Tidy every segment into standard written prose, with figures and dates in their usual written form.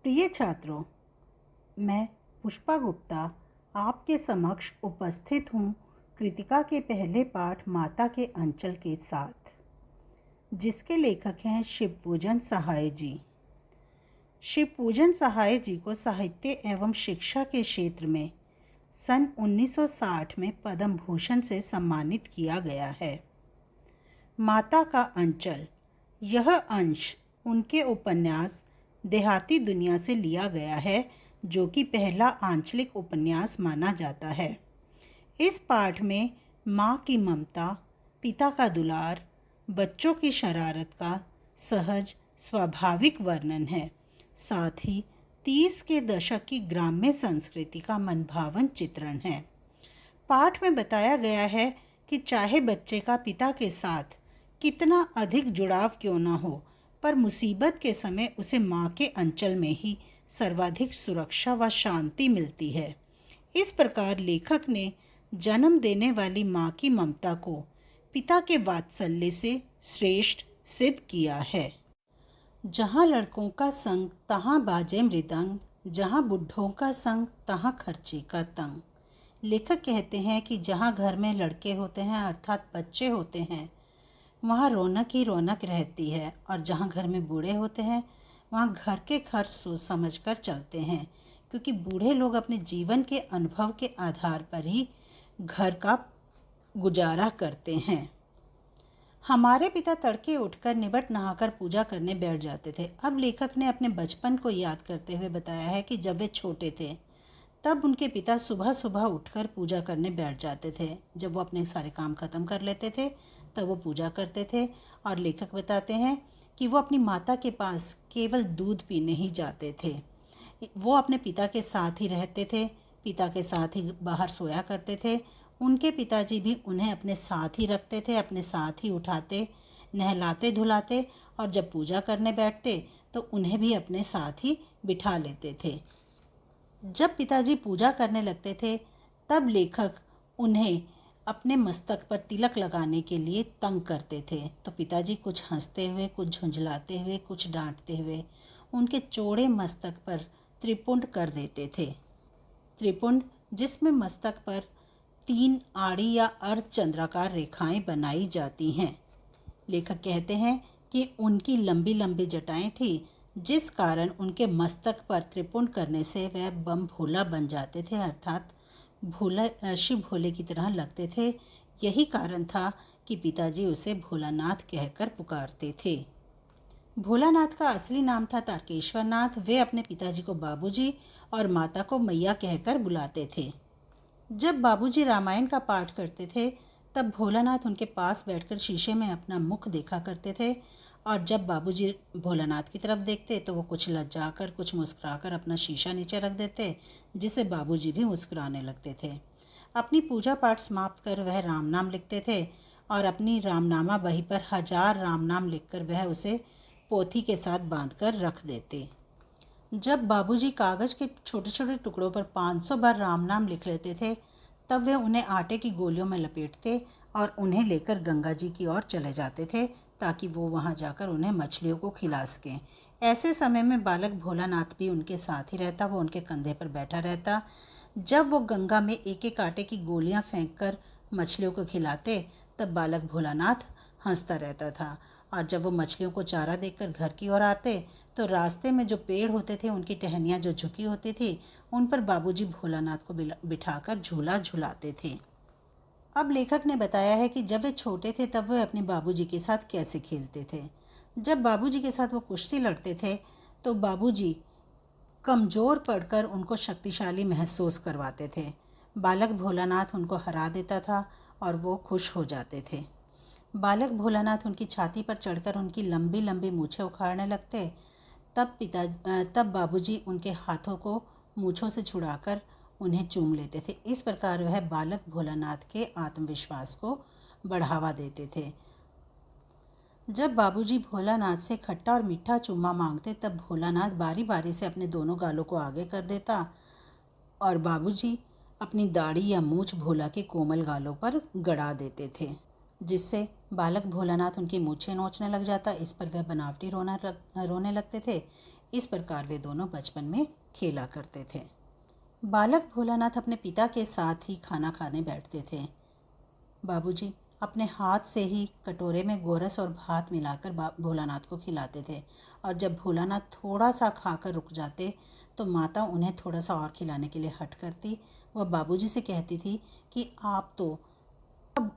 प्रिय छात्रों, मैं पुष्पा गुप्ता आपके समक्ष उपस्थित हूँ कृतिका के पहले पाठ माता के अंचल के साथ, जिसके लेखक हैं शिवपूजन सहाय जी। शिवपूजन सहाय जी को साहित्य एवं शिक्षा के क्षेत्र में सन 1960 में पद्म भूषण से सम्मानित किया गया है। माता का अंचल, यह अंश उनके उपन्यास देहाती दुनिया से लिया गया है, जो कि पहला आंचलिक उपन्यास माना जाता है। इस पाठ में माँ की ममता, पिता का दुलार, बच्चों की शरारत का सहज स्वाभाविक वर्णन है। साथ ही 30 के दशक की ग्राम्य संस्कृति का मनभावन चित्रण है। पाठ में बताया गया है कि चाहे बच्चे का पिता के साथ कितना अधिक जुड़ाव क्यों न हो, पर मुसीबत के समय उसे माँ के अंचल में ही सर्वाधिक सुरक्षा व शांति मिलती है। इस प्रकार लेखक ने जन्म देने वाली माँ की ममता को पिता के वात्सल्य से श्रेष्ठ सिद्ध किया है। जहाँ लड़कों का संग तहाँ बाजे मृदंग, जहाँ बुढ़ों का संग तहाँ खर्ची का तंग। लेखक कहते हैं कि जहाँ घर में लड़के होते हैं अर्थात बच्चे होते हैं, वहाँ रौनक ही रौनक रहती है, और जहाँ घर में बूढ़े होते हैं वहाँ घर के खर्च सोच समझ कर चलते हैं, क्योंकि बूढ़े लोग अपने जीवन के अनुभव के आधार पर ही घर का गुजारा करते हैं। हमारे पिता तड़के उठकर निबट नहाकर पूजा करने बैठ जाते थे। अब लेखक ने अपने बचपन को याद करते हुए बताया है कि जब वे छोटे थे तब उनके पिता सुबह सुबह उठकर पूजा करने बैठ जाते थे। जब वो अपने सारे काम ख़त्म कर लेते थे तब वो पूजा करते थे। और लेखक बताते हैं कि वो अपनी माता के पास केवल दूध पीने ही जाते थे। वो अपने पिता के साथ ही रहते थे, पिता के साथ ही बाहर सोया करते थे। उनके पिताजी भी उन्हें अपने साथ ही रखते थे, अपने साथ ही उठाते, नहलाते धुलाते, और जब पूजा करने बैठते तो उन्हें भी अपने साथ ही बिठा लेते थे। जब पिताजी पूजा करने लगते थे तब लेखक उन्हें अपने मस्तक पर तिलक लगाने के लिए तंग करते थे, तो पिताजी कुछ हंसते हुए, कुछ झुंझलाते हुए, कुछ डांटते हुए उनके चौड़े मस्तक पर त्रिपुंड कर देते थे। त्रिपुंड, जिसमें मस्तक पर 3 आड़ी या अर्धचंद्राकार रेखाएं बनाई जाती हैं। लेखक कहते हैं कि उनकी लंबी लंबी जटाएं थी, जिस कारण उनके मस्तक पर त्रिपुंड करने से वह बम भोला बन जाते थे, अर्थात भोला शिव भोले की तरह लगते थे। यही कारण था कि पिताजी उसे भोलानाथ कहकर पुकारते थे। भोलानाथ का असली नाम था तारकेश्वर नाथ। वे अपने पिताजी को बाबूजी और माता को मैया कहकर बुलाते थे। जब बाबूजी रामायण का पाठ करते थे तब भोलानाथ उनके पास बैठकर शीशे में अपना मुख देखा करते थे, और जब बाबूजी भोलानाथ की तरफ देखते तो वो कुछ लज्जाकर, कुछ मुस्कुराकर अपना शीशा नीचे रख देते, जिससे बाबूजी भी मुस्कुराने लगते थे। अपनी पूजा पाठ समाप्त कर वह राम नाम लिखते थे, और अपनी रामनामा बही पर 1000 राम नाम लिखकर वह उसे पोथी के साथ बांधकर रख देते। जब बाबूजी कागज़ के छोटे छोटे टुकड़ों पर 500 बार राम नाम लिख लेते थे तब वे उन्हें आटे की गोलियों में लपेटते और उन्हें लेकर गंगा जी की ओर चले जाते थे, ताकि वो वहाँ जाकर उन्हें मछलियों को खिला सकें। ऐसे समय में बालक भोलानाथ भी उनके साथ ही रहता, वो उनके कंधे पर बैठा रहता। जब वो गंगा में एक एक आटे की गोलियाँ फेंक कर मछलियों को खिलाते तब बालक भोलानाथ हंसता रहता था, और जब वो मछलियों को चारा देकर घर की ओर आते तो रास्ते में जो पेड़ होते थे उनकी टहनियाँ जो झुकी होती थी उन पर बाबूजी भोलानाथ को बिठाकर झूला झुलाते थे। अब लेखक ने बताया है कि जब वे छोटे थे तब वे अपने बाबूजी के साथ कैसे खेलते थे। जब बाबूजी के साथ वो कुश्ती लड़ते थे तो बाबूजी कमज़ोर पड़कर उनको शक्तिशाली महसूस करवाते थे। बालक भोलानाथ उनको हरा देता था और वो खुश हो जाते थे। बालक भोलानाथ उनकी छाती पर चढ़कर उनकी लंबी लंबी मूछें उखाड़ने लगते। तब बाबूजी उनके हाथों को मूछों से छुड़ाकर उन्हें चूम लेते थे। इस प्रकार वह बालक भोलानाथ के आत्मविश्वास को बढ़ावा देते थे। जब बाबूजी भोलानाथ से खट्टा और मीठा चूमा मांगते तब भोलानाथ बारी बारी से अपने दोनों गालों को आगे कर देता, और बाबूजी अपनी दाढ़ी या मूछ भोला के कोमल गालों पर गड़ा देते थे, जिससे बालक भोलानाथ उनकी मूछें नोचने लग जाता। इस पर वह बनावटी रोने लगते थे। इस प्रकार वे दोनों बचपन में खेला करते थे। बालक भोलानाथ अपने पिता के साथ ही खाना खाने बैठते थे। बाबूजी अपने हाथ से ही कटोरे में गोरस और भात मिलाकर भोलानाथ को खिलाते थे, और जब भोलानाथ थोड़ा सा खाकर रुक जाते तो माता उन्हें थोड़ा सा और खिलाने के लिए हट करती। वह बाबूजी से कहती थी कि आप तो अब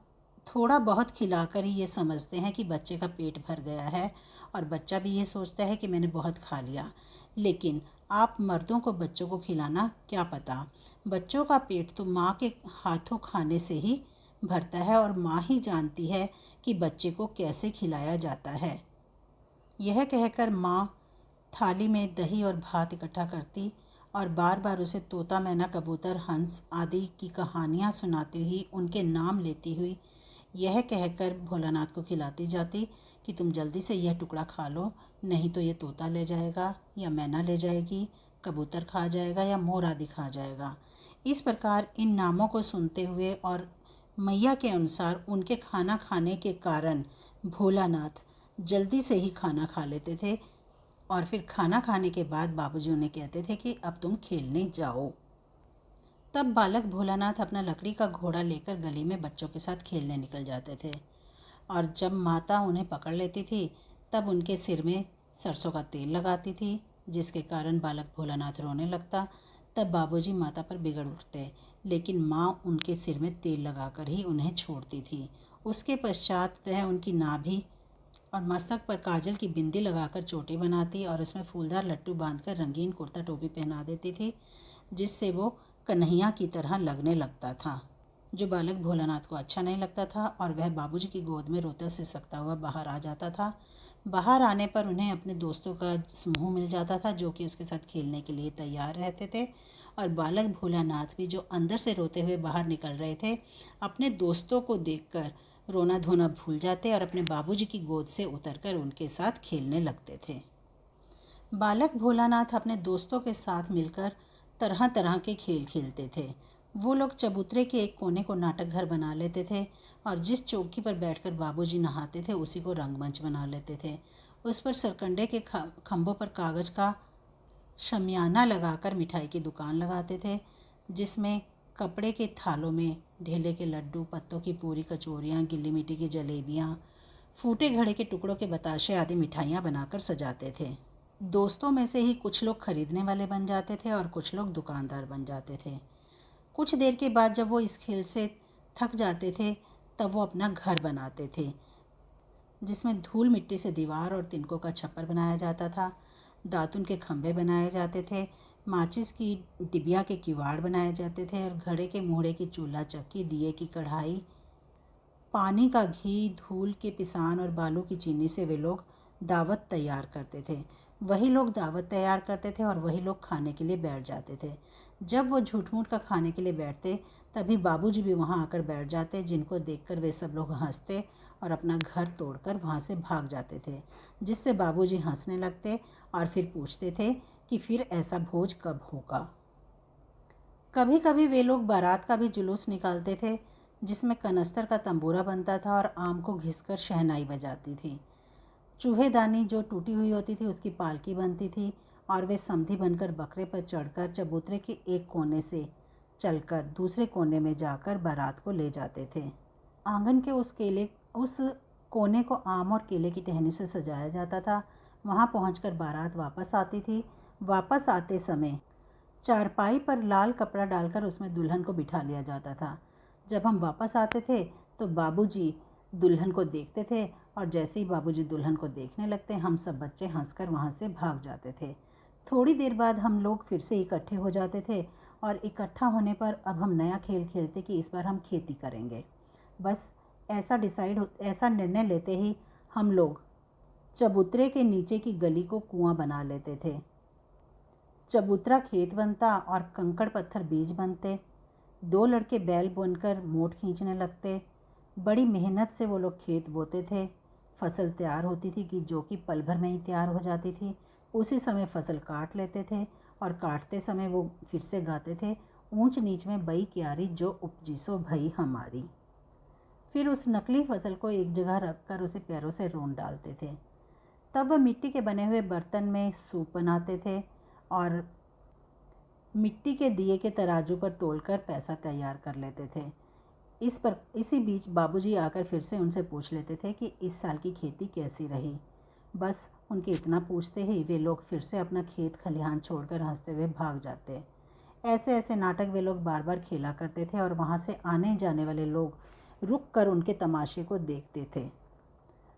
थोड़ा बहुत खिलाकर ही ये समझते हैं कि बच्चे का पेट भर गया है, और बच्चा भी ये सोचता है कि मैंने बहुत खा लिया, लेकिन आप मर्दों को बच्चों को खिलाना क्या पता। बच्चों का पेट तो माँ के हाथों खाने से ही भरता है, और माँ ही जानती है कि बच्चे को कैसे खिलाया जाता है। यह कहकर माँ थाली में दही और भात इकट्ठा करती और बार बार उसे तोता, मैना, कबूतर, हंस आदि की कहानियाँ सुनाती हुई, उनके नाम लेती हुई यह कहकर भोलानाथ को खिलाती जाती कि तुम जल्दी से यह टुकड़ा खा लो, नहीं तो ये तोता ले जाएगा या मैना ले जाएगी, कबूतर खा जाएगा या मोर आदि खा जाएगा। इस प्रकार इन नामों को सुनते हुए और मैया के अनुसार उनके खाना खाने के कारण भोलानाथ जल्दी से ही खाना खा लेते थे, और फिर खाना खाने के बाद बाबूजी उन्हें कहते थे कि अब तुम खेलने जाओ। तब बालक भोलानाथ अपना लकड़ी का घोड़ा लेकर गली में बच्चों के साथ खेलने निकल जाते थे, और जब माता उन्हें पकड़ लेती थी तब उनके सिर में सरसों का तेल लगाती थी, जिसके कारण बालक भोलानाथ रोने लगता। तब बाबूजी माता पर बिगड़ उठते, लेकिन माँ उनके सिर में तेल लगाकर ही उन्हें छोड़ती थी। उसके पश्चात वह उनकी नाभि और मस्तक पर काजल की बिंदी लगाकर चोटी बनाती और उसमें फूलदार लट्टू बांधकर रंगीन कुर्ता टोपी पहना देती थी, जिससे वो कन्हैया की तरह लगने लगता था, जो बालक भोलानाथ को अच्छा नहीं लगता था, और वह बाबूजी की गोद में रोता सिसकता हुआ बाहर आ जाता था। बाहर आने पर उन्हें अपने दोस्तों का समूह मिल जाता था, जो कि उसके साथ खेलने के लिए तैयार रहते थे, और बालक भोलानाथ भी, जो अंदर से रोते हुए बाहर निकल रहे थे, अपने दोस्तों को देखकर रोना धोना भूल जाते और अपने बाबूजी की गोद से उतरकर उनके साथ खेलने लगते थे। बालक भोलानाथ अपने दोस्तों के साथ मिलकर तरह तरह के खेल खेलते थे। वो लोग चबूतरे के एक कोने को नाटक घर बना लेते थे, और जिस चौकी पर बैठकर बाबूजी नहाते थे उसी को रंगमंच बना लेते थे। उस पर सरकंडे के खंभों पर कागज़ का शमियाना लगाकर मिठाई की दुकान लगाते थे, जिसमें कपड़े के थालों में ढेले के लड्डू, पत्तों की पूरी, कचौरियाँ, गिल्ली मिट्टी की जलेबियाँ, फूटे घड़े के टुकड़ों के बताशे आदि मिठाइयाँ बनाकर सजाते थे। दोस्तों में से ही कुछ लोग खरीदने वाले बन जाते थे और कुछ लोग दुकानदार बन जाते थे। कुछ देर के बाद जब वो इस खेल से थक जाते थे तब वो अपना घर बनाते थे, जिसमें धूल मिट्टी से दीवार और तिनकों का छप्पर बनाया जाता था, दातुन के खंभे बनाए जाते थे, माचिस की डिबिया के किवाड़ बनाए जाते थे, और घड़े के मुहड़े की चूल्हा चक्की, दिए की कढ़ाई, पानी का घी, धूल के पिसान और बालू की चीनी से वे लोग दावत तैयार करते थे। वही लोग दावत तैयार करते थे और वही लोग खाने के लिए बैठ जाते थे। जब वो झूठ मूठ का खाने के लिए बैठते तभी बाबूजी भी वहाँ आकर बैठ जाते, जिनको देखकर वे सब लोग हंसते और अपना घर तोड़कर वहाँ से भाग जाते थे, जिससे बाबूजी हंसने लगते और फिर पूछते थे कि फिर ऐसा भोज कब होगा। कभी कभी वे लोग बारात का भी जुलूस निकालते थे, जिसमें कनस्तर का तंबूरा बनता था और आम को घिसकर शहनाई बजाती थी। चूहेदानी जो टूटी हुई होती थी उसकी पालकी बनती थी, और वे समधी बनकर बकरे पर चढ़कर चबूतरे के एक कोने से चलकर दूसरे कोने में जाकर बारात को ले जाते थे। आंगन के उस कोने को आम और केले की टहनी से सजाया जाता था। वहाँ पहुंचकर बारात वापस आती थी। वापस आते समय चारपाई पर लाल कपड़ा डालकर उसमें दुल्हन को बिठा लिया जाता था। जब हम वापस आते थे तो बाबूजी दुल्हन को देखते थे, और जैसे ही बाबूजी दुल्हन को देखने लगते हम सब बच्चे हंसकर वहाँ से भाग जाते थे। थोड़ी देर बाद हम लोग फिर से इकट्ठे हो जाते थे, और इकट्ठा होने पर अब हम नया खेल खेलते कि इस बार हम खेती करेंगे। बस ऐसा निर्णय लेते ही हम लोग चबूतरे के नीचे की गली को कुआं बना लेते थे। चबूतरा खेत बनता और कंकड़ पत्थर बीज बनते। दो लड़के बैल बुनकर मोट खींचने लगते। बड़ी मेहनत से वो लोग खेत बोते थे। फसल तैयार होती थी कि जो कि पल भर में ही तैयार हो जाती थी। उसी समय फसल काट लेते थे, और काटते समय वो फिर से गाते थे, ऊंच नीच में बई क्यारी जो उपजी सो भई हमारी। फिर उस नकली फसल को एक जगह रखकर उसे पैरों से रोन डालते थे। तब वह मिट्टी के बने हुए बर्तन में सूप बनाते थे और मिट्टी के दिए के तराजू पर तोलकर पैसा तैयार कर लेते थे। इसी बीच बाबूजी आकर फिर से उनसे पूछ लेते थे कि इस साल की खेती कैसी रही। बस उनके इतना पूछते ही वे लोग फिर से अपना खेत खलिहान छोड़कर हंसते हुए भाग जाते। ऐसे ऐसे नाटक वे लोग बार बार खेला करते थे और वहाँ से आने जाने वाले लोग रुक कर उनके तमाशे को देखते थे।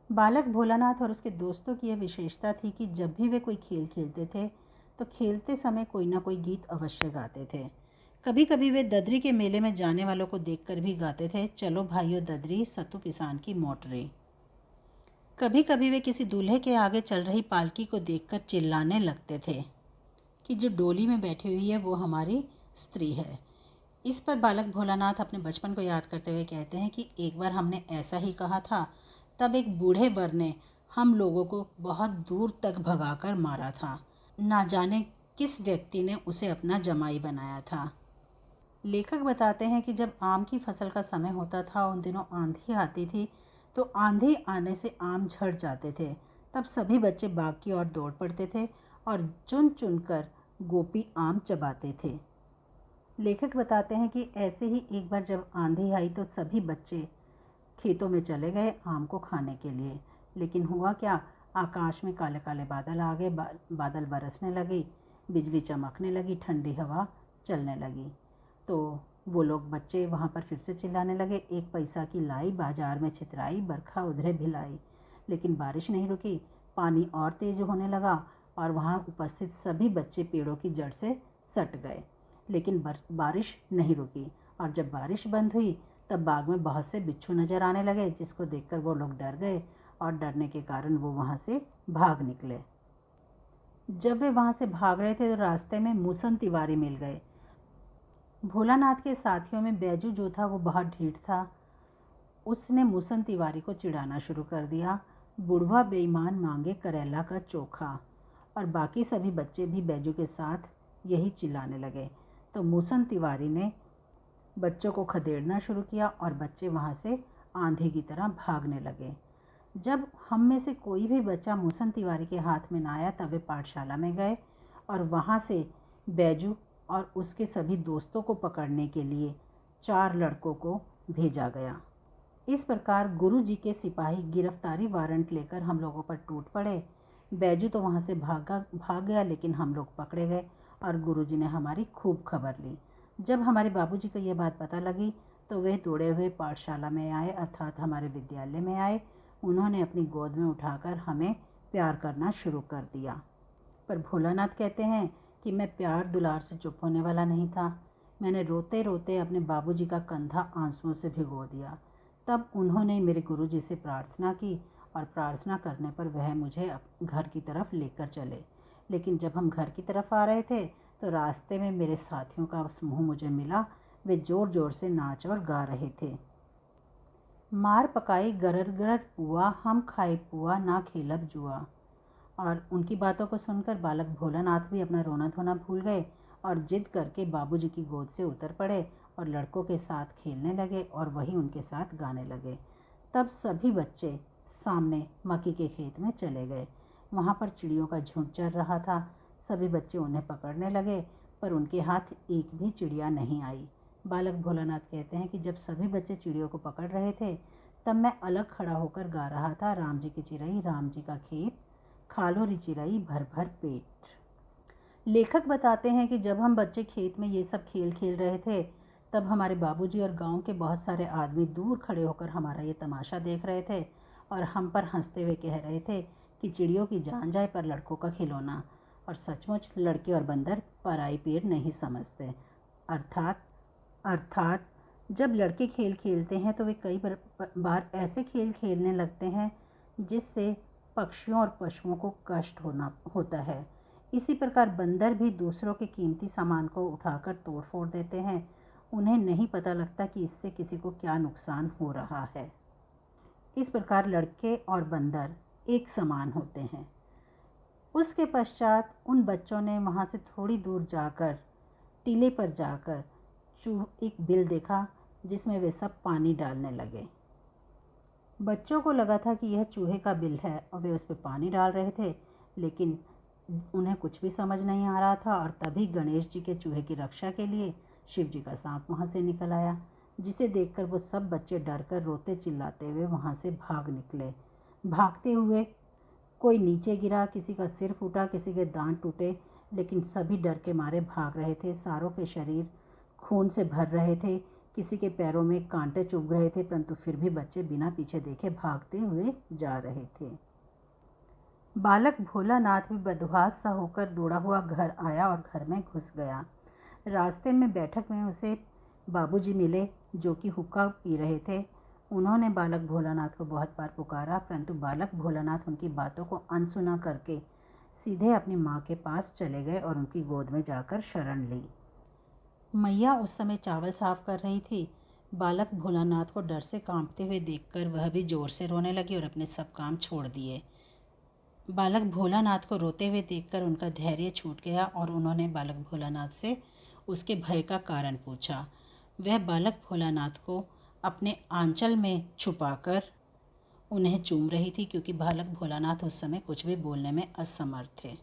बालक भोलानाथ और उसके दोस्तों की यह विशेषता थी कि जब भी वे कोई खेल खेलते थे तो खेलते समय कोई ना कोई गीत अवश्य गाते थे। कभी कभी वे ददरी के मेले में जाने वालों को देखकर भी गाते थे, चलो भाइयों ददरी सत्तू पिसान की मोटरी। कभी कभी वे किसी दूल्हे के आगे चल रही पालकी को देखकर चिल्लाने लगते थे कि जो डोली में बैठी हुई है वो हमारी स्त्री है। इस पर बालक भोलानाथ अपने बचपन को याद करते हुए कहते हैं कि एक बार हमने ऐसा ही कहा था, तब एक बूढ़े वर ने हम लोगों को बहुत दूर तक भगाकर मारा था। ना जाने किस व्यक्ति ने उसे अपना जमाई बनाया था। लेखक बताते हैं कि जब आम की फसल का समय होता था, उन दिनों आंधी आती थी, तो आंधी आने से आम झड़ जाते थे। तब सभी बच्चे बाग की ओर दौड़ पड़ते थे और चुन चुन कर गोपी आम चबाते थे। लेखक बताते हैं कि ऐसे ही एक बार जब आंधी आई तो सभी बच्चे खेतों में चले गए आम को खाने के लिए। लेकिन हुआ क्या, आकाश में काले काले बादल आ गए, बादल बरसने लगी, बिजली चमकने लगी, ठंडी हवा चलने लगी। तो वो लोग बच्चे वहाँ पर फिर से चिल्लाने लगे, एक पैसा की लाई बाजार में छितराई, बरखा उधरे भिलाई। लेकिन बारिश नहीं रुकी, पानी और तेज होने लगा और वहाँ उपस्थित सभी बच्चे पेड़ों की जड़ से सट गए। लेकिन बारिश नहीं रुकी और जब बारिश बंद हुई तब बाग में बहुत से बिच्छू नज़र आने लगे, जिसको देखकर वो लोग डर गए और डरने के कारण वो वहाँ से भाग निकले। जब वे वहाँ से भाग रहे थे तो रास्ते में मूसन तिवारी मिल गए। भोलानाथ के साथियों में बैजू जो था वो बहुत ढीठ था। उसने मूसन तिवारी को चिढ़ाना शुरू कर दिया, बुढ़वा बेईमान मांगे करेला का चोखा। और बाकी सभी बच्चे भी बैजू के साथ यही चिल्लाने लगे। तो मूसन तिवारी ने बच्चों को खदेड़ना शुरू किया और बच्चे वहाँ से आंधी की तरह भागने लगे। जब हम में से कोई भी बच्चा मूसन तिवारी के हाथ में ना आया तब वे पाठशाला में गए और वहाँ से बैजू और उसके सभी दोस्तों को पकड़ने के लिए 4 लड़कों को भेजा गया। इस प्रकार गुरुजी के सिपाही गिरफ्तारी वारंट लेकर हम लोगों पर टूट पड़े। बैजू तो वहाँ से भाग गया, लेकिन हम लोग पकड़े गए और गुरुजी ने हमारी खूब खबर ली। जब हमारे बाबूजी को यह बात पता लगी तो वे दौड़े हुए पाठशाला में आए, अर्थात हमारे विद्यालय में आए। उन्होंने अपनी गोद में उठाकर हमें प्यार करना शुरू कर दिया। पर भोलानाथ कहते हैं कि मैं प्यार दुलार से चुप होने वाला नहीं था। मैंने रोते रोते अपने बाबूजी का कंधा आंसुओं से भिगो दिया। तब उन्होंने मेरे गुरुजी से प्रार्थना की और प्रार्थना करने पर वह मुझे घर की तरफ लेकर चले। लेकिन जब हम घर की तरफ आ रहे थे तो रास्ते में मेरे साथियों का समूह मुझे मिला। वे ज़ोर ज़ोर से नाच और गा रहे थे। मार पकाई गरर गरर पुआ, हम खाए पुआ ना खेलब जुआ। और उनकी बातों को सुनकर बालक भोलानाथ भी अपना रोना धोना भूल गए और जिद करके बाबूजी की गोद से उतर पड़े और लड़कों के साथ खेलने लगे और वही उनके साथ गाने लगे। तब सभी बच्चे सामने मक्की के खेत में चले गए। वहाँ पर चिड़ियों का झुंड चल रहा था। सभी बच्चे उन्हें पकड़ने लगे पर उनके हाथ एक भी चिड़िया नहीं आई। बालक भोलानाथ कहते हैं कि जब सभी बच्चे चिड़ियों को पकड़ रहे थे तब मैं अलग खड़ा होकर गा रहा था, राम जी की चिड़ई राम जी का खेत, खालो री चिड़ई भर भर पेट। लेखक बताते हैं कि जब हम बच्चे खेत में ये सब खेल खेल रहे थे तब हमारे बाबूजी और गांव के बहुत सारे आदमी दूर खड़े होकर हमारा ये तमाशा देख रहे थे और हम पर हंसते हुए कह रहे थे कि चिड़ियों की जान जाए पर लड़कों का खिलौना। और सचमुच लड़के और बंदर पराई पेड़ नहीं समझते। अर्थात जब लड़के खेल खेलते हैं तो वे कई बार ऐसे खेल खेलने लगते हैं जिससे पक्षियों और पशुओं को कष्ट होता है। इसी प्रकार बंदर भी दूसरों के कीमती सामान को उठाकर तोड़ फोड़ देते हैं। उन्हें नहीं पता लगता कि इससे किसी को क्या नुकसान हो रहा है। इस प्रकार लड़के और बंदर एक समान होते हैं। उसके पश्चात उन बच्चों ने वहाँ से थोड़ी दूर जाकर टीले पर जाकर एक बिल देखा जिसमें वे सब पानी डालने लगे। बच्चों को लगा था कि यह चूहे का बिल है और वे उस पर पानी डाल रहे थे, लेकिन उन्हें कुछ भी समझ नहीं आ रहा था। और तभी गणेश जी के चूहे की रक्षा के लिए शिव जी का सांप वहाँ से निकल आया, जिसे देखकर वो सब बच्चे डरकर रोते चिल्लाते हुए वहाँ से भाग निकले। भागते हुए कोई नीचे गिरा, किसी का सिर फूटा, किसी के दांत टूटे, लेकिन सभी डर के मारे भाग रहे थे। सारों के शरीर खून से भर रहे थे, किसी के पैरों में कांटे चुभ रहे थे, परंतु फिर भी बच्चे बिना पीछे देखे भागते हुए जा रहे थे। बालक भोलानाथ भी बदहवास सा होकर दौड़ा हुआ घर आया और घर में घुस गया। रास्ते में बैठक में उसे बाबूजी मिले, जो कि हुक्का पी रहे थे। उन्होंने बालक भोलानाथ को बहुत बार पुकारा, परंतु बालक भोलानाथ उनकी बातों को अनसुना करके सीधे अपनी माँ के पास चले गए और उनकी गोद में जाकर शरण ली। मैया उस समय चावल साफ कर रही थी। बालक भोलानाथ को डर से कांपते हुए देखकर वह भी जोर से रोने लगी और अपने सब काम छोड़ दिए। बालक भोलानाथ को रोते हुए देखकर उनका धैर्य छूट गया और उन्होंने बालक भोलानाथ से उसके भय का कारण पूछा। वह बालक भोलानाथ को अपने आंचल में छुपाकर उन्हें चूम रही थी, क्योंकि बालक भोलानाथ उस समय कुछ भी बोलने में असमर्थ थे।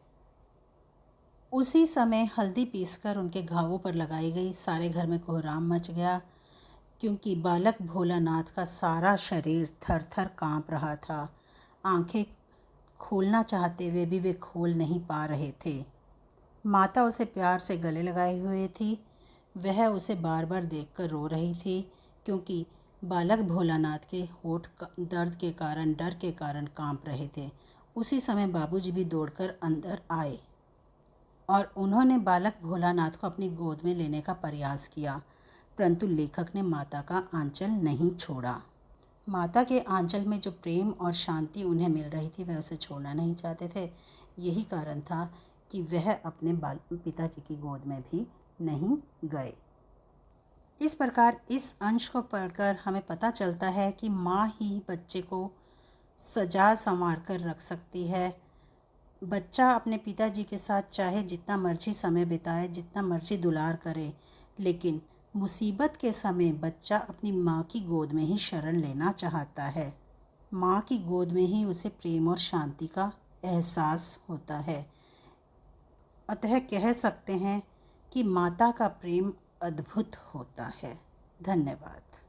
उसी समय हल्दी पीसकर उनके घावों पर लगाई गई। सारे घर में कोहराम मच गया, क्योंकि बालक भोलानाथ का सारा शरीर थर थर काँप रहा था। आंखें खोलना चाहते हुए भी वे खोल नहीं पा रहे थे। माता उसे प्यार से गले लगाए हुए थी। वह उसे बार बार देखकर रो रही थी, क्योंकि बालक भोलानाथ के होठ दर्द के कारण, डर के कारण काँप रहे थे। उसी समय बाबूजी भी दौड़कर अंदर आए और उन्होंने बालक भोलानाथ को अपनी गोद में लेने का प्रयास किया, परंतु लेखक ने माता का आंचल नहीं छोड़ा। माता के आंचल में जो प्रेम और शांति उन्हें मिल रही थी, वह उसे छोड़ना नहीं चाहते थे। यही कारण था कि वह अपने पिताजी की गोद में भी नहीं गए। इस प्रकार इस अंश को पढ़कर हमें पता चलता है कि माँ ही बच्चे को सजा संवार कर रख सकती है। बच्चा अपने पिताजी के साथ चाहे जितना मर्जी समय बिताए, जितना मर्जी दुलार करे, लेकिन मुसीबत के समय बच्चा अपनी माँ की गोद में ही शरण लेना चाहता है। माँ की गोद में ही उसे प्रेम और शांति का एहसास होता है। अतः कह सकते हैं कि माता का प्रेम अद्भुत होता है। धन्यवाद।